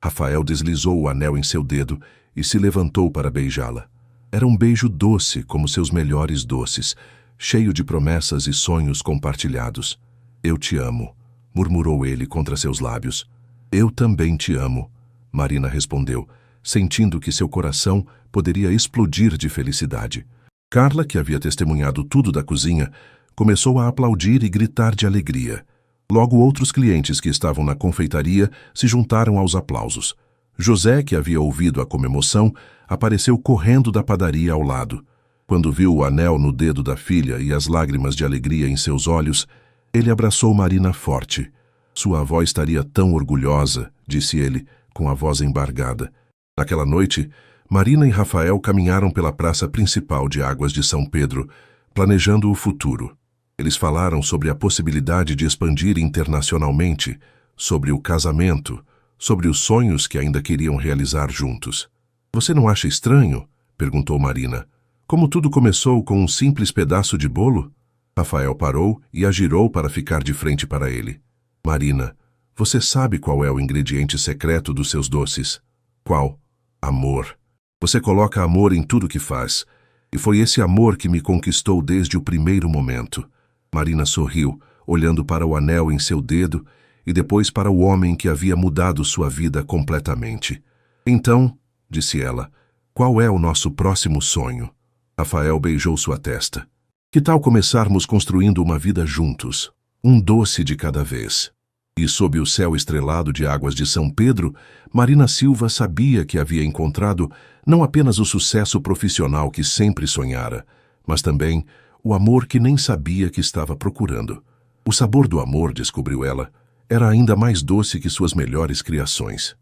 Rafael deslizou o anel em seu dedo e se levantou para beijá-la. Era um beijo doce como seus melhores doces, cheio de promessas e sonhos compartilhados. "Eu te amo", murmurou ele contra seus lábios. "Eu também te amo", Marina respondeu, sentindo que seu coração poderia explodir de felicidade. Carla, que havia testemunhado tudo da cozinha, começou a aplaudir e gritar de alegria. Logo outros clientes que estavam na confeitaria se juntaram aos aplausos. José, que havia ouvido a comemoção, apareceu correndo da padaria ao lado. Quando viu o anel no dedo da filha e as lágrimas de alegria em seus olhos, ele abraçou Marina forte. "Sua avó estaria tão orgulhosa", disse ele, com a voz embargada. Naquela noite, Marina e Rafael caminharam pela praça principal de Águas de São Pedro, planejando o futuro. Eles falaram sobre a possibilidade de expandir internacionalmente, sobre o casamento, sobre os sonhos que ainda queriam realizar juntos. "Você não acha estranho?" perguntou Marina. "Como tudo começou com um simples pedaço de bolo?" Rafael parou e a girou para ficar de frente para ele. "Marina, você sabe qual é o ingrediente secreto dos seus doces?" "Qual?" "Amor. Você coloca amor em tudo que faz, e foi esse amor que me conquistou desde o primeiro momento." Marina sorriu, olhando para o anel em seu dedo e depois para o homem que havia mudado sua vida completamente. "Então", disse ela, "qual é o nosso próximo sonho?" Rafael beijou sua testa. "Que tal começarmos construindo uma vida juntos, um doce de cada vez?" E sob o céu estrelado de Águas de São Pedro, Marina Silva sabia que havia encontrado não apenas o sucesso profissional que sempre sonhara, mas também o amor que nem sabia que estava procurando. O sabor do amor, descobriu ela, era ainda mais doce que suas melhores criações.